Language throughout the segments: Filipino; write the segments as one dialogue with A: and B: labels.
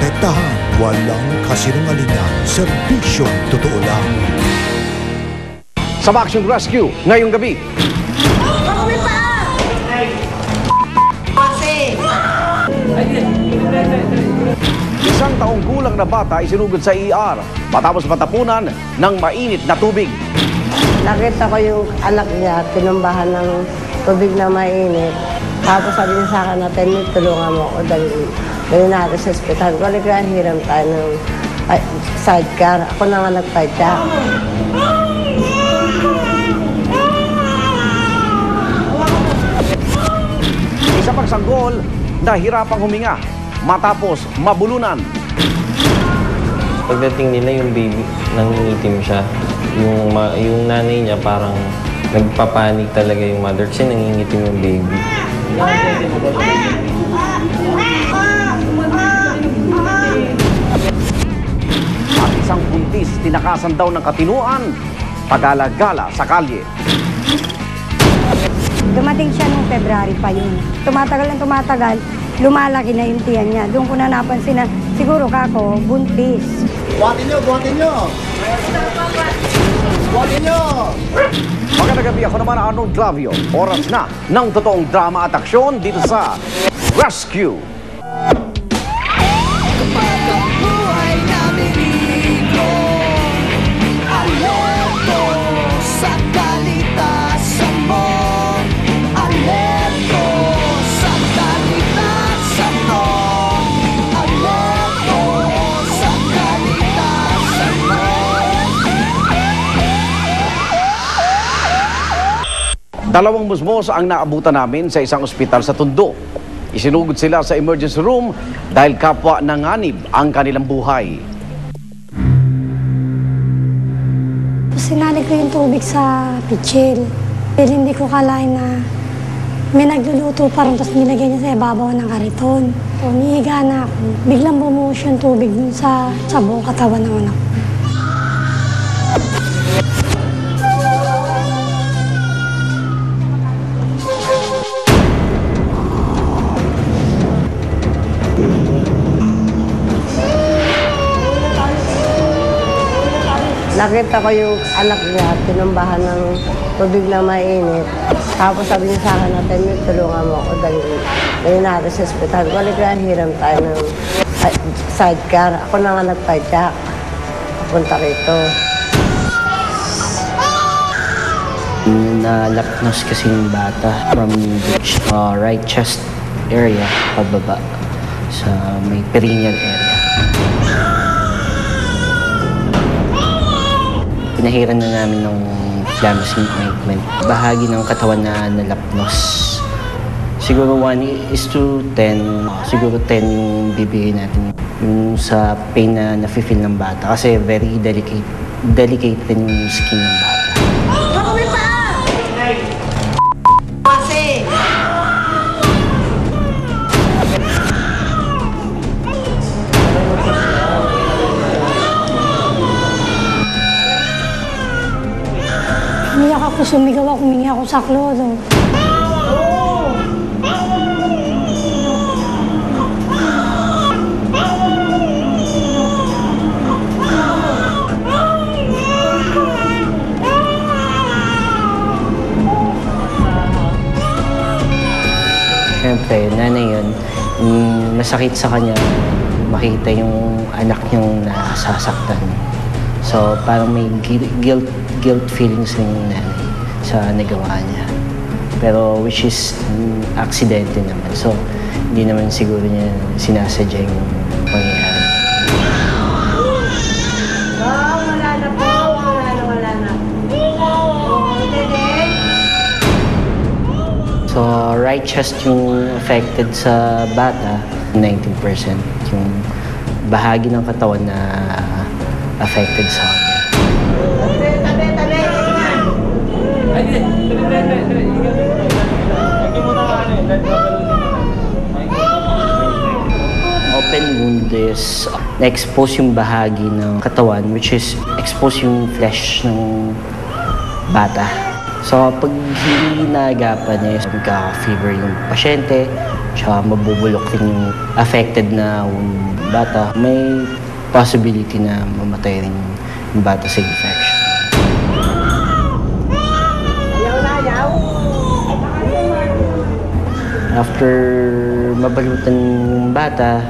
A: Protektahan, walang kasinungalingan, serbisyong totoo lang.
B: Sa Action Rescue, ngayong gabi. Isang taong gulang na bata isinugod sa ER matapos matapunan ng mainit na tubig.
C: Nakita ko yung anak niya, tinumbahan ng tubig na mainit. Tapos sabi niya sa akin na, "Tenny, tulungan mo ako dali natin sa ospital." Kali kaya hiram tayo ng sidecar. Ako na nga nagpadya.
B: Isa pang sanggol, nahirapang huminga matapos mabulunan.
D: Pagdating nila yung baby, nangingitim siya. Yung nanay niya parang nagpapanik talaga yung mother kasi nangingitim yung baby.
B: At isang buntis tinakasan daw ng katinuan, pagala-gala sa kalye.
E: Dumating siya nung February pa yun. Tumatagal, lumalaki na yung tiyan niya. Doon ko na napansin na siguro kako, buntis.
F: Buhatin nyo! Buhatin nyo! Buhatin nyo!
B: Magandang gabi, ako naman Arnold Clavio. Oras na ng totoong drama at aksyon dito sa Rescue. Dalawang musmos ang naabutan namin sa isang ospital sa Tondo. Isinugod sila sa emergency room dahil kapwa nanganib ang kanilang buhay.
E: Sinalik ko yung tubig sa pitsil. Pero hindi ko kalain na may nagluluto parang tapos nilagay niya sa ibabaw ng kariton. So, nihiga na ako. Biglang bumuhos yung tubig dun sa buong katawan ng anak ko.
C: Nakita ko yung anak niya, tinumbahan ng tubig na mainit. Tapos sabi niya sa akin na, "Tenny, tulungan mo ako dali natin sa ospital." Kali kaya hiram tayo ng sidecar. Ako na nga nagpadya. Punta rito.
G: Nalapnos kasi yung bata from right chest area pababa sa may perineal area. Pinahiran na namin ng Flamicin ointment. Bahagi ng katawan na nalapnos. Siguro 1:10. Siguro 10 yung bibigay natin. Yung sa pain na nafe-feel ng bata. Kasi very delicate. Delicate din yung skin ng bata.
E: Umiyak ako, sumigaw ako, humingi ako sa klodo.
G: Siyempre, nanay yun, masakit sa kanya makita yung anak niyang nasasaktan. So, parang may guilt feelings rin yung nanay sa nagawa niya. Pero which is aksidente naman. So, hindi naman siguro niya sinasadya yung pangyayari.
C: Wala na po. Wala na.
G: So, right chest yung affected sa bata, 19%. Yung bahagi ng katawan na affected sa kanya. Open wound is na-expose yung bahagi ng katawan, which is expose yung flesh ng bata. So, pag hindi naagapan is magkaka-fever yung pasyente, tsaka mabubulok din yung affected na bata. May possibility na mamatay rin yung bata sa infection. After mabalutan yung bata,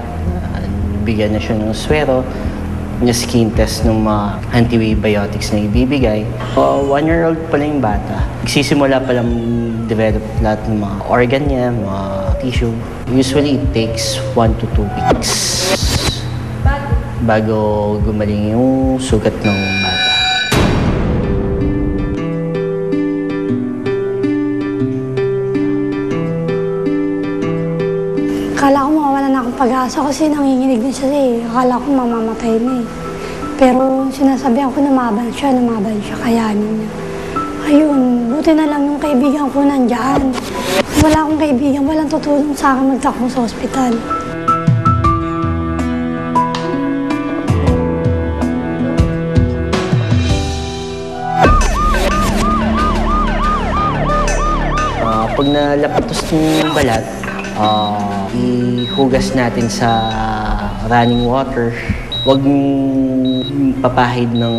G: bigyan na siya ng swero, yung skin test ng mga antibiotics na ibibigay. 1-year-old pa lang yung bata. Nagsisimula pa lang develop lahat ng mga organ niya, mga tissue. Usually, it takes 1 to 2 weeks bago gumaling yung sugat ng bata.
E: Akala ko mawawala na akong pag-asa kasi nanginginig na siya eh. Akala ko mamamatay na eh. Pero sinasabihan ko lumaban siya, kayanin niya. Ayun, buti na lang yung kaibigan ko nandyan. Wala akong kaibigan, walang tutulong sa akin magtakbo sa ospital.
G: Pag nalapatos yung balat, ihugas natin sa running water. Huwag papahid ng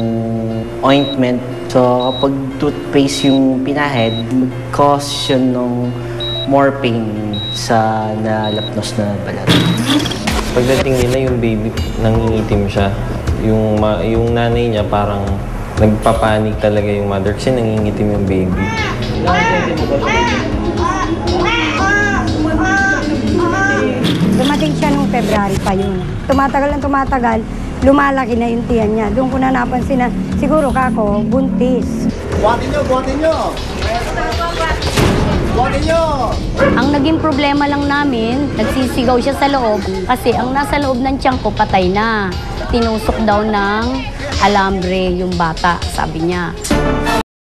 G: ointment. So kapag toothpaste yung pinahid, mag-cause yun ng more pain sa nalapnos na balat.
D: Pagdating nila yung baby, nangingitim siya. Yung nanay niya parang nagpapanik talaga yung mother kasi nangingitim yung baby.
H: Dumating siya nung February pa yun. Tumatagal, lumalaki na yung tiyan niya. Doon ko na napansin na siguro kako, buntis.
F: Buhatin nyo, buhatin nyo! Buhatin nyo!
I: Ang naging problema lang namin, nagsisigaw siya sa loob kasi ang nasa loob ng tiyan ko patay na. Tinusok daw ng alambre yung bata, sabi niya.